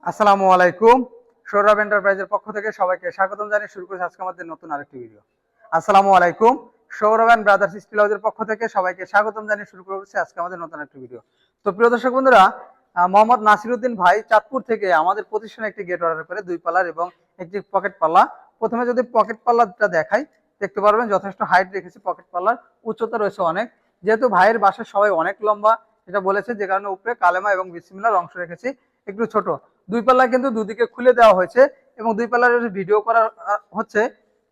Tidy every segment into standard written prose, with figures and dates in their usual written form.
আসসালামু আলাইকুম। সৌরভ এন্টারপ্রাইজের পক্ষ থেকে সবাইকে স্বাগতম জানিয়ে শুরু করেছি আজকে আমাদের নতুন আরেকটি ভিডিও। আসসালামু আলাইকুম। সৌরভ এন্ড ব্রাদার্স স্টিল হাউসের পক্ষ থেকে সবাইকে স্বাগতম জানিয়ে শুরু করেছি আজকে আমাদের নতুন একটি ভিডিও। তো প্রিয় দর্শক বন্ধুরা, মোহাম্মদ নাসিরউদ্দিন ভাই চাঁদপুর থেকে আমাদের প্রতিষ্ঠানে একটি গেট অর্ডার করে 2 পাল্লার এবং একটি পকেট পাল্লা। প্রথমে যদি পকেট পাল্লাটা দেখাই, দেখতে পারবেন যথেষ্ট হাইট রেখেছি পকেট পাল্লার, উচ্চতা রয়েছে অনেক। যেহেতু ভাইয়ের বাসা সবাই অনেক লম্বা এটা বলেছে, যে কারণে উপরে কালেমা এবং বিসমিল্লাহর অংশ রেখেছি একটু ছোট। 2 পাল্লা কিন্তু দুদিকে খুলে দেওয়া হয়েছে এবং 2 পাল্লার ভিডিও করা হচ্ছে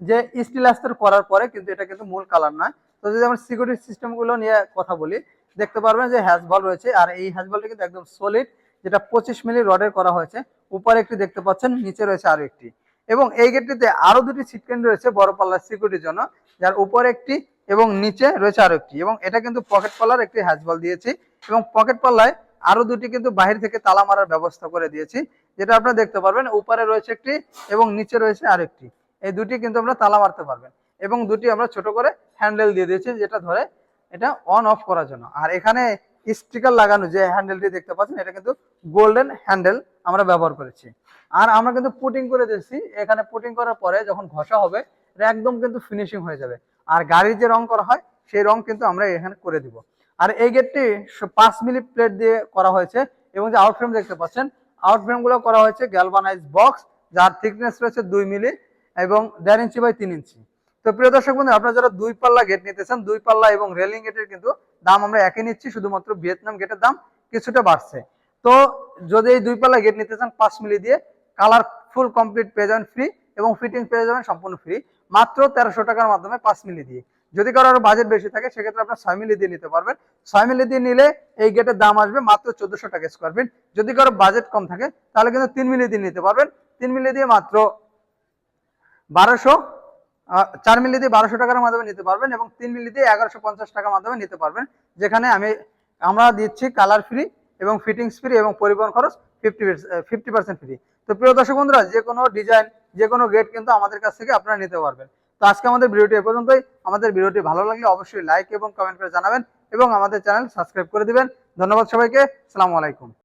যে স্টিল আস্তর করার পরে, কিন্তু এটা কিন্তু মূল কালার না। তো যদি আমরা সিকিউরিটি সিস্টেম গুলো নিয়ে কথা বলি, দেখতে পারবেন যে হ্যাজ বল রয়েছে, আর এই হ্যাজ বলটা কিন্তু একদম সলিড, যেটা 25 মিলি রডের করা হয়েছে। উপরে একটি দেখতে পাচ্ছেন, নিচে রয়েছে আরো একটি, এবং এই গেটটিতে আরো দুটি সিটকেন রয়েছে বড় পাল্লার সিকিউরিটির জন্য, যার উপরে একটি এবং নিচে রয়েছে আরো একটি। এবং এটা কিন্তু পকেট পাল্লার একটি হ্যাজ বল দিয়েছি, এবং পকেট পাল্লায় আরো দুটি কিন্তু বাহির থেকে তালা মারার ব্যবস্থা করে দিয়েছি, যেটা আপনারা দেখতে পারবেন। উপরে রয়েছে একটি এবং নিচে রয়েছে আরেকটি, এই দুটি কিন্তু আমরা তালা মারতে পারবেন। এবং দুটি আমরা ছোট করে হ্যান্ডেল দিয়ে দিয়েছি, যেটা ধরে এটা অন অফ করার জন্য। আর এখানে স্টিকার লাগানো যে হ্যান্ডেলটি দেখতে পাচ্ছেন, এটা কিন্তু গোল্ডেন হ্যান্ডেল আমরা ব্যবহার করেছি। আর আমরা কিন্তু পুটিং করে দিচ্ছি, এখানে পুটিং করার পরে যখন ঘষা হবে এটা একদম কিন্তু ফিনিশিং হয়ে যাবে। আর গাড়ির যে রং করা হয় সেই রং কিন্তু আমরা এখানে করে দিব। আর এই গেটটি 5 মিলি প্লেট দিয়ে করা হয়েছে, এবং যে আউটফ্রেম দেখতে পাচ্ছেন, আউটফ্রেম গুলো করা হয়েছে গ্যালভানাইজ বক্স, যার থিকনেস রয়েছে 2 মিলি এবং 1.5 ইঞ্চি বাই 3 ইঞ্চি। তো প্রিয় দর্শক বন্ধু, আপনারা যারা 2 পাল্লা গেট নিতে চান, 2 পাল্লা এবং রেলিং গেটের কিন্তু দাম আমরা একই নিচ্ছি, শুধুমাত্র ভিয়েতনাম গেটের দাম কিছুটা বাড়ছে। তো যদি এই 2 পাল্লা গেট নিতে চান 5 মিলি দিয়ে, কালার ফুল কমপ্লিট পেয়ে যাবেন ফ্রি, এবং ফিটিং পেয়ে যাবেন সম্পূর্ণ ফ্রি, মাত্র 1300 টাকার মাধ্যমে 5 মিলি দিয়ে। যদি কারোর বাজেট বেশি থাকে সেক্ষেত্রে আপনার 6 মিলি দিয়ে নিতে পারবেন। 6 মিলি দিয়ে নিলে এই গেটের দাম আসবে মাত্র 1400 টাকা স্কোয়ার ফিট। যদি কারো বাজেট কম থাকে তাহলে কিন্তু 3 মিলি দিয়ে নিতে পারবেন। 3 মিলি দিয়ে মাত্র 1200, 4 মিলি দিয়ে 1200 টাকার মাধ্যমে নিতে পারবেন, এবং 3 মিলি দিয়ে 1150 টাকার মাধ্যমে নিতে পারবেন, যেখানে আমরা দিচ্ছি কালার ফ্রি এবং ফিটিংস ফ্রি এবং পরিবহন খরচ 50% ফ্রি। তো প্রিয় দর্শক বন্ধুরা, যে কোনো ডিজাইন, যে কোনো গেট কিন্তু আমাদের কাছ থেকে আপনারা নিতে পারবেন। তো আজকে আমাদের ভিডিওটি এ পর্যন্তই। আমাদের ভিডিওটি ভালো লাগলে অবশ্যই লাইক এবং কমেন্ট করে জানাবেন, এবং আমাদের চ্যানেল সাবস্ক্রাইব করে দিবেন। ধন্যবাদ সবাইকে। আসসালামু আলাইকুম।